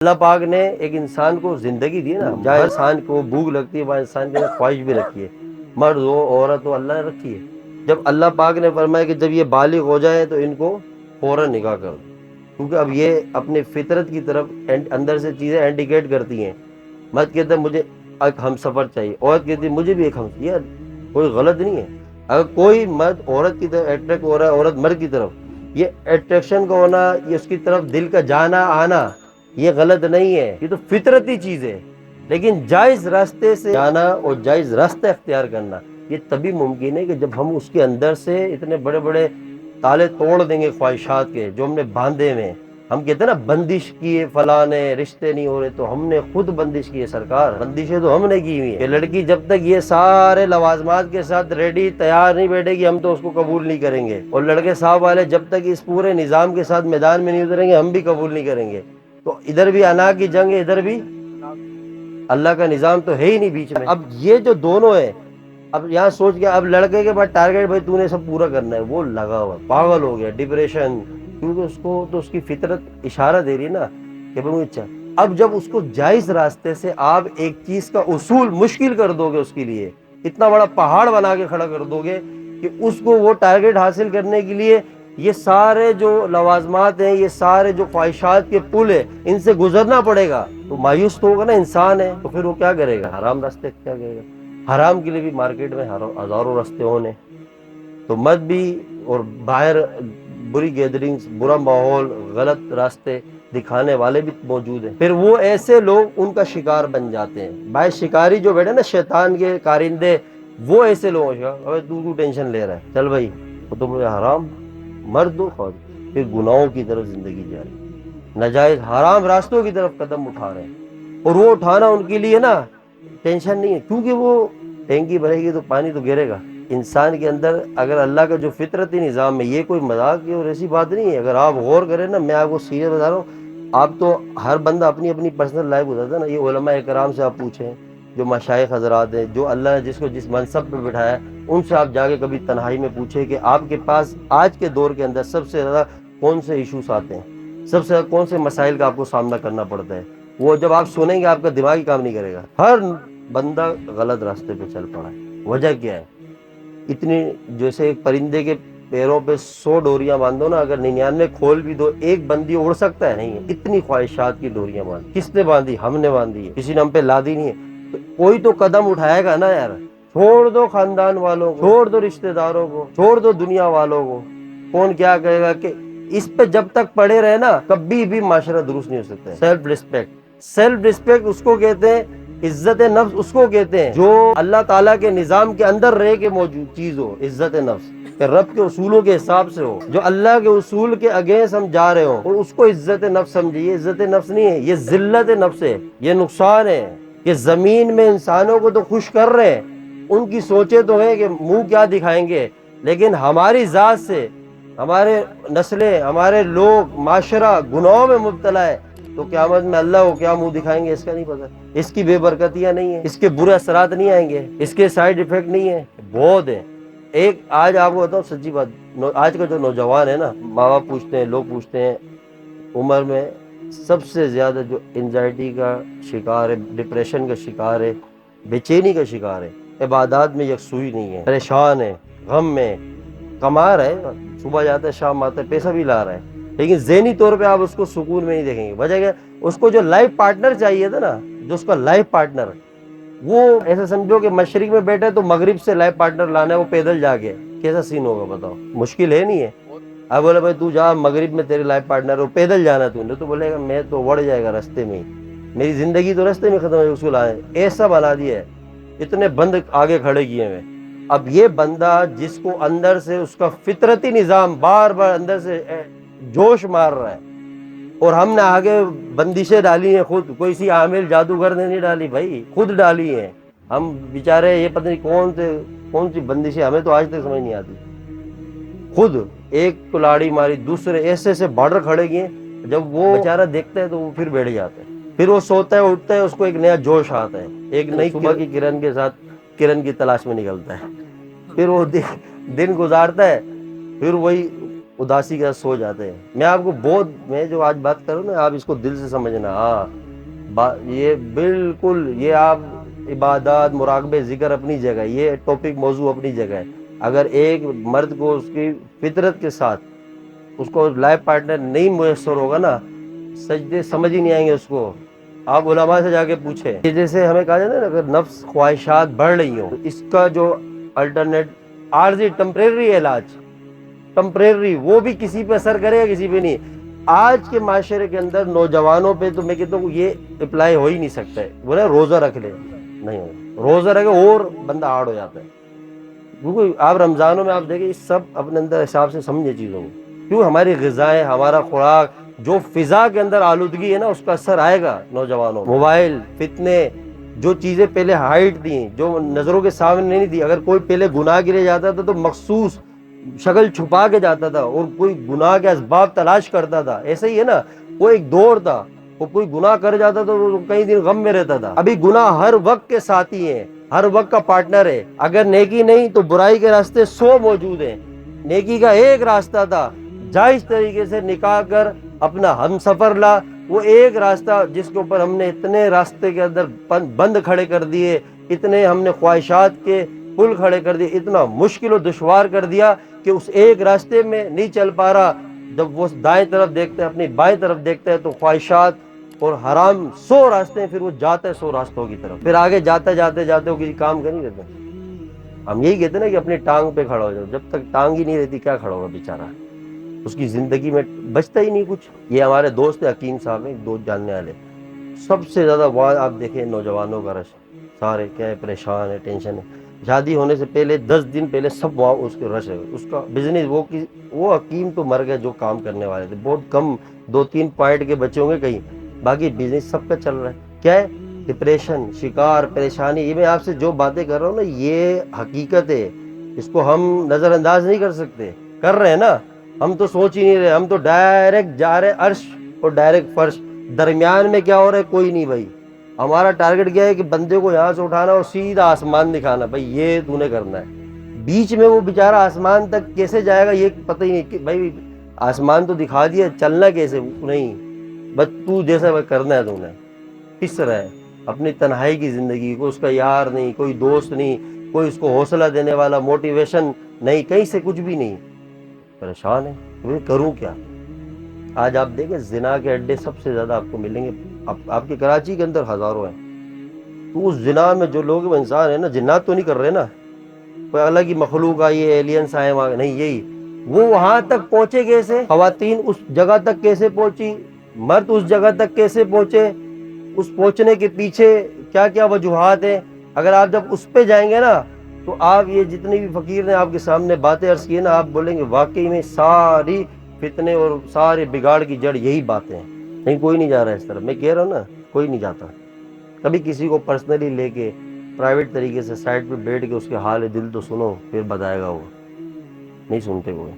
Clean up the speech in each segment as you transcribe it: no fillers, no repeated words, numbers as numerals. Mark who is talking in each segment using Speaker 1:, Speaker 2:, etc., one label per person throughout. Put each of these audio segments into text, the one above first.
Speaker 1: اللہ پاک نے ایک انسان کو زندگی دی ہے نا، جہاں انسان کو بھوک لگتی ہے وہاں انسان کے اندر خواہش بھی رکھی ہے، مرد ہو عورت ہو اللہ نے رکھی ہے۔ جب اللہ پاک نے فرمایا کہ جب یہ بالغ ہو جائیں تو ان کو فوراً نکاح کر دو، کیونکہ اب یہ اپنے فطرت کی طرف اندر سے چیزیں انڈیکیٹ کرتی ہیں۔ مرد کہتا ہے مجھے ایک ہم سفر چاہیے، عورت کہتی ہے مجھے بھی ایک ہم سفر۔ یہ کوئی غلط نہیں ہے، اگر کوئی مرد عورت کی طرف اٹریکٹ ہو رہا ہے، عورت مرد کی طرف، یہ اٹریکشن کا ہونا، یہ اس کی طرف دل کا جانا آنا، یہ غلط نہیں ہے، یہ تو فطرتی چیز ہے۔ لیکن جائز راستے سے جانا اور جائز راستہ اختیار کرنا یہ تبھی ممکن ہے کہ جب ہم اس کے اندر سے اتنے بڑے بڑے تالے توڑ دیں گے خواہشات کے جو ہم نے باندھے ہوئے ہیں۔ ہم کہتے ہیں نا بندش کیے فلاں نے، رشتے نہیں ہو رہے، تو ہم نے خود بندش کی ہے سرکار، بندشیں تو ہم نے کی ہوئی ہیں کہ لڑکی جب تک یہ سارے لوازمات کے ساتھ ریڈی تیار نہیں بیٹھے گی ہم تو اس کو قبول نہیں کریں گے، اور لڑکے صاحب والے جب تک اس پورے نظام کے ساتھ میدان میں نہیں اتریں گے ہم بھی قبول نہیں کریں گے۔ تو ادھر بھی انا کی جنگ ہے، ادھر بھی اللہ کا نظام تو ہے ہی نہیں بیچ میں۔ اب یہ جو دونوں ہیں، اب یہاں سوچ کے اب لڑکے کے بعد ٹارگیٹ بھائی تو نے سب پورا کرنا ہے، وہ لگا ہوا پاگل ہو گیا، ڈپریشن، کیونکہ اس کو تو اس کی فطرت اشارہ دے رہی ہے نا کہ بھائی اچھا۔ اب جب اس کو جائز راستے سے آپ ایک چیز کا اصول مشکل کر دو گے، اس کے لیے اتنا بڑا پہاڑ بنا کے کھڑا کر دو گے کہ اس کو وہ ٹارگیٹ حاصل کرنے کے لیے یہ سارے جو لوازمات ہیں، یہ سارے جو خواہشات کے پل ہیں، ان سے گزرنا پڑے گا، تو مایوس تو ہوگا نا، انسان ہے تو پھر وہ کیا کرے گا؟ حرام راستے کیا کرے گا؟ حرام کے لیے بھی مارکیٹ میں ہزاروں راستے ہونے، تو مرد بھی اور باہر بری گیدرنگز، برا ماحول، غلط راستے دکھانے والے بھی موجود ہیں۔ پھر وہ ایسے لوگ ان کا شکار بن جاتے ہیں۔ بھائی شکاری جو بیٹھے نا شیطان کے کارندے، وہ ایسے لوگوں کا ابے تو ٹینشن لے رہا ہے، چل بھائی وہ تو مجھے حرام، مرد ہو خواتین، پھر گناہوں کی طرف زندگی جا رہی ہے، ناجائز حرام راستوں کی طرف قدم اٹھا رہے ہیں، اور وہ اٹھانا ان کے لیے نا ٹینشن نہیں ہے، کیونکہ وہ ٹینکی بھرے گی تو پانی تو گرے گا۔ انسان کے اندر اگر اللہ کا جو فطرتی نظام ہے، یہ کوئی مذاق کی اور ایسی بات نہیں ہے۔ اگر آپ غور کریں نا، میں آپ کو سیریس بتا رہا ہوں، آپ تو ہر بندہ اپنی اپنی پرسنل لائف بتاتا ہے نا، یہ علماء کرام سے آپ پوچھیں، جو مشائخ حضرات ہیں، جو اللہ نے جس کو جس منصب پہ بٹھایا ہے، ان سے آپ جا کے کبھی تنہائی میں پوچھیں کہ آپ کے پاس آج کے دور کے اندر سب سے زیادہ کون سے ایشوز آتے ہیں، سب سے زیادہ کون سے مسائل کا آپ کو سامنا کرنا پڑتا ہے، وہ جب آپ سنیں گے آپ کا دماغ ہی کام نہیں کرے گا۔ ہر بندہ غلط راستے پہ چل پڑا ہے، وجہ کیا ہے؟ اتنی جیسے ایک پرندے کے پیروں پہ 100 ڈوریاں باندھو نا، اگر 99 کھول بھی دو ایک بندی اڑ سکتا ہے؟ نہیں ہے، اتنی خواہشات کی ڈوریاں باندھی، کس نے باندھی؟ ہم نے باندھی ہے، کسی نے ہم پہ لادی نہیں ہے، تو کوئی تو قدم اٹھائے گا نا یار۔ چھوڑ دو خاندان والوں کو، چھوڑ دو رشتہ داروں کو، چھوڑ دو دنیا والوں کو، کون کیا کہے گا، کہ اس پہ جب تک پڑے رہے نا کبھی بھی معاشرہ درست نہیں ہو سکتا ہے۔ سیلف ریسپیکٹ، سیلف ریسپیکٹ اس کو کہتے ہیں، عزت نفس اس کو کہتے ہیں جو اللہ تعالیٰ کے نظام کے اندر رہ کے موجود چیز ہو۔ عزت نفس کہ رب کے اصولوں کے حساب سے ہو، جو اللہ کے اصول کے اگینسٹ ہم جا رہے ہوں، اور اس کو عزت نفس سمجھیے۔ عزت نفس نہیں ہے، یہ ذلت نفس ہے، یہ نقصان ہے کہ زمین میں انسانوں کو تو خوش کر رہے ہیں، ان کی سوچیں تو ہیں کہ منہ کیا دکھائیں گے، لیکن ہماری ذات سے ہمارے نسلیں، ہمارے لوگ، معاشرہ گناہوں میں مبتلا ہے، تو قیامت میں اللہ کو کیا منہ دکھائیں گے اس کا نہیں پتہ۔ اس کی بے برکتیاں نہیں ہیں، اس کے برے اثرات نہیں آئیں گے، اس کے سائیڈ ایفیکٹ نہیں ہیں، بہت ہیں۔ ایک آج آپ کو بتاؤں سچی بات، آج کا جو نوجوان ہے نا، ماں باپ پوچھتے ہیں، لوگ پوچھتے ہیں، عمر میں سب سے زیادہ جو انزائٹی کا شکار ہے، ڈپریشن کا شکار ہے، بے چینی کا شکار ہے، عبادات میں یکسوئی نہیں ہے، پریشان ہے، غم میں، کما رہا ہے، صبح جاتا ہے شام آتا ہے، پیسہ بھی لا رہا ہے، لیکن ذہنی طور پہ آپ اس کو سکون میں نہیں دیکھیں گے۔ وجہ کیا؟ اس کو جو لائف پارٹنر چاہیے تھا نا، جو اس کا لائف پارٹنر، وہ ایسا سمجھو کہ مشرق میں بیٹھے تو مغرب سے لائف پارٹنر لانا ہے، وہ پیدل جا کے، کیسا سین ہوگا بتاؤ؟ مشکل ہے نہیں ہے؟ اب بولے بھائی تو جا مغرب میں تیرے لائف پارٹنر ہو، پیدل جانا تو بولے گا میں تو وڑ جائے گا رستے میں ہی، میری زندگی تو رستے میں ختم ہے، اس کو لانے ایسا بنا دیا ہے، اتنے بند آگے کھڑے کیے ہوئے۔ اب یہ بندہ جس کو اندر سے اس کا فطرتی نظام بار بار اندر سے جوش مار رہا ہے، اور ہم نے آگے بندشیں ڈالی ہیں، خود کوئی سی عامل جادوگر نے نہیں ڈالی بھائی، خود ڈالی ہیں ہم بیچارے۔ یہ پتہ نہیں کون سی بندشیں ہمیں تو آج تک سمجھ نہیں آتی، خود ایک کلاڑی ماری، دوسرے ایسے ایسے بارڈر کھڑے کیے، جب وہ بیچارہ دیکھتا ہے تو وہ پھر بیٹھ جاتا ہے، پھر وہ سوتا ہے اٹھتا ہے، اس کو ایک نیا جوش آتا ہے، ایک نئی صبح کی کرن کے ساتھ کرن کی تلاش میں نکلتا ہے، پھر وہ دن گزارتا ہے، پھر وہی اداسی کے ساتھ سو جاتے ہیں. میں آپ کو میں جو آج بات کر رہا ہوں نا، آپ اس کو دل سے سمجھنا. ہاں یہ بالکل، یہ آپ عبادات مراقبے ذکر اپنی جگہ، یہ ٹاپک موضوع اپنی جگہ ہے. اگر ایک مرد کو اس کی فطرت کے ساتھ اس کو لائف پارٹنر نہیں میسر ہوگا نا، سجدے سمجھ ہی نہیں آئیں گے اس کو. آپ علماء سے جا کے پوچھیں. جیسے ہمیں کہا جاتا ہے نا، اگر نفس خواہشات بڑھ رہی ہوں، اس کا جو الٹرنیٹ عارضی ٹمپریری علاج، ٹمپریری، وہ بھی کسی پہ اثر کرے گا کسی پہ نہیں. آج کے معاشرے کے اندر نوجوانوں پہ تو میں کہتا ہوں یہ اپلائی ہو ہی نہیں سکتا ہے. بولے روزہ رکھ لے، نہیں ہوگا. روزہ رکھے اور بندہ ہارڈ ہو جاتا ہے. کیونکہ آپ رمضانوں میں آپ دیکھیں یہ سب اپنے اندر حساب سے سمجھے چیزوں کو. کیوں؟ ہماری غذائیں، ہمارا خوراک، جو فضا کے اندر آلودگی ہے نا، اس کا اثر آئے گا نوجوانوں. موبائل، فتنے، جو چیزیں پہلے ہائٹ تھیں، جو نظروں کے سامنے نہیں تھی. اگر کوئی پہلے گناہ کے لیے جاتا تھا تو مخصوص شکل چھپا کے جاتا تھا اور کوئی گناہ کے اسباب تلاش کرتا تھا. ایسا ہی ہے نا، وہ ایک دور تھا. وہ کوئی گناہ کر جاتا تو وہ کئی دن غم میں رہتا تھا. ابھی گناہ ہر وقت کے ساتھی ہیں، ہر وقت کا پارٹنر ہے. اگر نیکی نہیں تو برائی کے راستے 100 موجود ہیں. نیکی کا ایک راستہ تھا، جائز طریقے سے نکاح کر اپنا ہم سفر لا. وہ ایک راستہ جس کے اوپر ہم نے اتنے راستے کے اندر بند کھڑے کر دیے، اتنے ہم نے خواہشات کے پل کھڑے کر دیے، اتنا مشکل و دشوار کر دیا کہ اس ایک راستے میں نہیں چل پا رہا. جب وہ دائیں طرف دیکھتا ہے، اپنی بائیں طرف دیکھتا ہے، تو خواہشات اور حرام 100 راستے ہیں. پھر وہ جاتا ہے 100 راستوں کی طرف. پھر آگے جاتے جاتے جاتے وہ کسی کام کا نہیں رہتا. ہم یہی کہتے ہیں نا کہ اپنی ٹانگ پہ کھڑا ہو جاؤ. جب تک ٹانگ ہی نہیں رہتی کیا کھڑا ہوگا بیچارہ؟ اس کی زندگی میں بچتا ہی نہیں کچھ. یہ ہمارے دوست حکیم صاحب ہیں، دوست جاننے والے. سب سے زیادہ وہاں آپ دیکھیں نوجوانوں کا رش، سارے کیا پریشان ہے، ٹینشن ہے. شادی ہونے سے پہلے 10 دن پہلے سب وہاں اس کے رش ہے. اس کا بزنس، وہ حکیم تو مر گئے جو کام کرنے والے تھے. بہت کم 2-3 پوائنٹ کے بچے ہوں گے کہیں، باقی بزنس سب کا چل رہا ہے. کیا ہے؟ ڈپریشن، شکار، پریشانی. یہ میں آپ سے جو باتیں کر رہا ہوں نا، یہ حقیقت ہے. اس کو ہم نظر انداز نہیں کر سکتے. کر رہے ہیں نا، ہم تو سوچ ہی نہیں رہے. ہم تو ڈائریکٹ جا رہے عرش اور ڈائریکٹ فرش. درمیان میں کیا ہو رہا ہے کوئی نہیں بھائی. ہمارا ٹارگٹ کیا ہے کہ بندے کو یہاں سے اٹھانا اور سیدھا آسمان دکھانا. بھائی یہ تو نے کرنا ہے. بیچ میں وہ بیچارہ آسمان تک کیسے جائے گا یہ پتہ ہی نہیں. کہ بھائی آسمان تو دکھا دیا، چلنا کیسے؟ نہیں، بس تو جیسا کرنا ہے تو نے. کس طرح ہے اپنی تنہائی کی زندگی کو؟ اس کا یار نہیں، کوئی دوست نہیں، کوئی اس کو حوصلہ دینے والا، موٹیویشن نہیں، کہیں سے کچھ بھی نہیں. پریشان ہے. میں کروں کیا؟ آج آپ دیکھیں زنا کے اڈے سب سے زیادہ آپ کو ملیں گے. آپ کے کراچی کے اندر ہزاروں ہیں. تو اس زنا میں جو لوگ انسان ہیں نا، جنات تو نہیں کر رہے نا، کوئی الگ ہی مخلوق آئی ہے، ایلینس آئے وہاں، نہیں. یہی وہ وہاں تک پہنچے کیسے؟ خواتین اس جگہ تک کیسے پہنچی؟ مرد اس جگہ تک کیسے پہنچے؟ اس پہنچنے کے پیچھے کیا کیا وجوہات ہیں؟ اگر آپ جب اس پہ جائیں گے نا، تو آپ یہ جتنے بھی فقیر نے آپ کے سامنے باتیں عرض کی نا، آپ بولیں گے واقعی میں ساری فتنے اور سارے بگاڑ کی جڑ یہی باتیں ہیں. نہیں، کوئی نہیں جا رہا ہے اس طرف. میں کہہ رہا ہوں نا، کوئی نہیں جاتا. کبھی کسی کو پرسنلی لے کے پرائیویٹ طریقے سے سائٹ پہ بیٹھ کے اس کے حال دل تو سنو، پھر بتائے گا. وہ نہیں سنتے کوئی.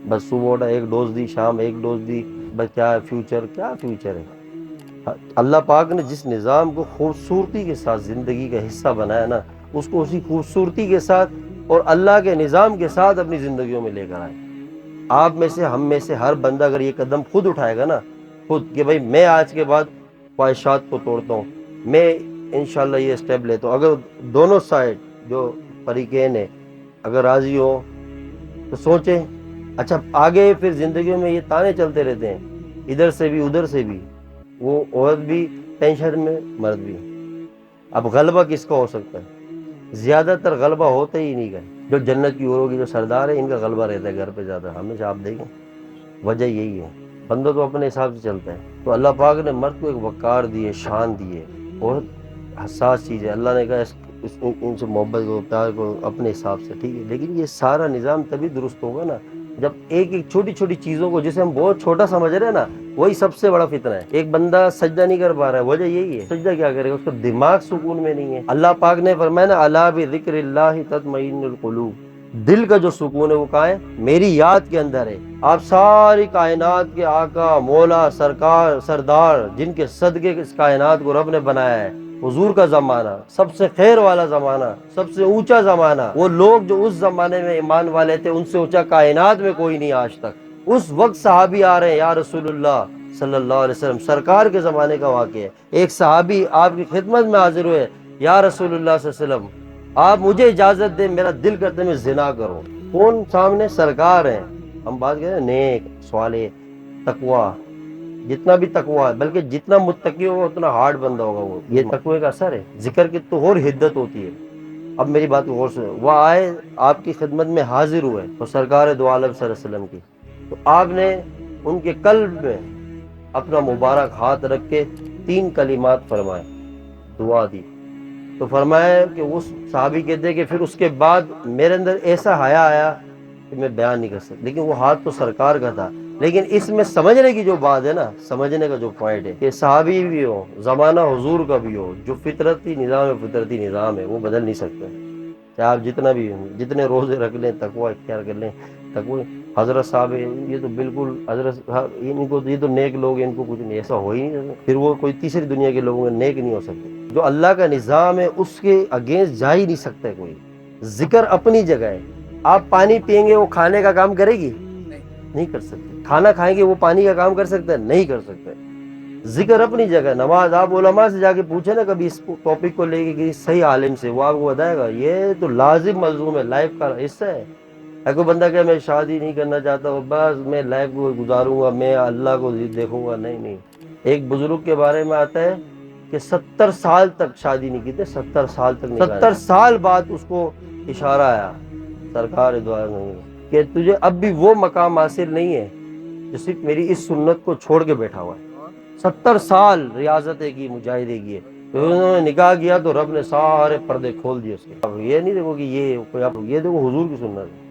Speaker 1: بس صبح اٹھا ایک ڈوز دی، شام ایک ڈوز دی، بس کیا فیوچر؟ کیا فیوچر ہے؟ اللہ پاک نے جس نظام کو خوبصورتی کے ساتھ زندگی کا حصہ بنایا نا، اس کو اسی خوبصورتی کے ساتھ اور اللہ کے نظام کے ساتھ اپنی زندگیوں میں لے کر آئے. آپ میں سے، ہم میں سے ہر بندہ اگر یہ قدم خود اٹھائے گا نا، خود کہ بھائی میں آج کے بعد خواہشات کو توڑتا ہوں، میں انشاءاللہ یہ اسٹیپ لیتا ہوں. اگر دونوں سائڈ جو فریقین ہیں اگر راضی ہو تو سوچیں. اچھا آگے پھر زندگیوں میں یہ تانے چلتے رہتے ہیں، ادھر سے بھی ادھر سے بھی، وہ عورت بھی ٹینشن میں، مرد بھی. اب غلبہ کس کا ہو سکتا ہے؟ زیادہ تر غلبہ ہوتا ہی نہیں. گئے جو جنت کی حوروں کی جو سردار ہے، ان کا غلبہ رہتا ہے گھر پہ زیادہ ہمیشہ. آپ دیکھیں وجہ یہی ہے. بندہ تو اپنے حساب سے چلتا ہے. تو اللہ پاک نے مرد کو ایک وقار دی ہے، شان دی ہے. عورت حساس چیز ہے. اللہ نے کہا ان سے محبت کو، پیار کو اپنے حساب سے، ٹھیک ہے. لیکن یہ سارا نظام تبھی درست ہوگا نا جب ایک ایک چھوٹی چھوٹی چیزوں کو، جسے ہم بہت چھوٹا سمجھ رہے ہیں نا، وہی سب سے بڑا فتنہ ہے. ایک بندہ سجدہ نہیں کر پا رہا ہے، وجہ یہی ہے. سجدہ کیا کرے گا؟ اس کا دماغ سکون میں نہیں ہے. اللہ پاک نے فرمایا نا، الا بذکر اللہ تطمئن القلوب. دل کا جو سکون ہے وہ کہاں ہے؟ میری یاد کے اندر ہے. آپ ساری کائنات کے آقا، مولا، سرکار، سردار، جن کے صدقے اس کائنات کو رب نے بنایا ہے، حضور کا زمانہ سب سے خیر والا زمانہ، سب سے اونچا زمانہ. وہ لوگ جو اس زمانے میں ایمان والے تھے، ان سے اونچا کائنات میں کوئی نہیں آج تک. اس وقت صحابی آ رہے ہیں، یا رسول اللہ صلی اللہ علیہ وسلم، سرکار کے زمانے کا واقعہ ہے، ایک صحابی آپ کی خدمت میں حاضر ہوئے، یا رسول اللہ صلی اللہ علیہ وسلم آپ مجھے اجازت دیں، میرا دل کرتا ہے میں زنا کروں۔ کون سامنے؟ سرکار ہیں۔ ہم بات کریں نیک، صالح، تقوی، جتنا بھی تقوی ہے، بلکہ جتنا متقی ہوگا اتنا ہارڈ بندہ ہوگا وہ، یہ تقوی کا اثر ہے۔ ذکر کی تو اور حدت ہوتی ہے۔ اب میری بات کو غور سے، وہ آئے آپ کی خدمت میں حاضر ہوئے تو سرکار دو عالم صلی اللہ علیہ وسلم کی، تو آپ نے ان کے قلب میں اپنا مبارک ہاتھ رکھ کے 3 کلمات فرمائے، دعا دی۔ تو فرمایا کہ اس صحابی کہتے ہیں کہ پھر اس کے بعد میرے اندر ایسا حیا آیا کہ میں بیان نہیں کر سکتا، لیکن وہ ہاتھ تو سرکار کا تھا۔ لیکن اس میں سمجھنے کی جو بات ہے نا، سمجھنے کا جو پوائنٹ ہے کہ صحابی بھی ہو، زمانہ حضور کا بھی ہو، جو فطرتی نظام ہے، فطرتی نظام ہے، وہ بدل نہیں سکتے، چاہے آپ جتنا بھی جتنے روزے رکھ لیں، تقوی اختیار کر لیں، تقوی۔ حضرت صاحب یہ تو بالکل، حضرت صاحب ان کو، یہ تو نیک لوگ ہیں، ان کو کچھ نہیں، ایسا ہو ہی نہیں سکتا، پھر وہ کوئی تیسری دنیا کے لوگوں میں نیک نہیں ہو سکتے۔ جو اللہ کا نظام ہے اس کے اگینسٹ جا ہی نہیں سکتا کوئی۔ ذکر اپنی جگہ ہے، آپ پانی پئیں گے وہ کھانے کا کام کرے گی؟ نہیں کر سکتے۔ کھانا کھائیں گے وہ پانی کا کام کر سکتا ہے؟ نہیں کر سکتے۔ ذکر اپنی جگہ، نماز آپ علماء سے جا کے پوچھیں نا کبھی اس ٹاپک کو لے کے کسی صحیح عالم سے، وہ آپ کو بتائے گا یہ تو لازم ملزوم ہے، لائف کا حصہ ہے۔ اگر کوئی بندہ کہ میں شادی نہیں کرنا چاہتا ہوں، بس میں لائف کو گزاروں گا، میں اللہ کو دیکھوں گا، نہیں نہیں۔ ایک بزرگ کے بارے میں آتا ہے کہ 70 سال تک شادی نہیں کی تھی، 70 سال تک نہیں، 70 سال بعد اس کو اشارہ آیا سرکار دعا کہ تجھے اب بھی وہ مقام حاصل نہیں ہے جو صرف میری اس سنت کو چھوڑ کے بیٹھا ہوا ہے۔ 70 سال ریاضتیں کی، مجاہدے کیے، تو انہوں نے نکاح کیا تو رب نے سارے پردے کھول دیے اس کے۔ اب یہ نہیں دیکھو کہ یہ کوئی، آپ یہ دیکھو حضور کی سنت ہے۔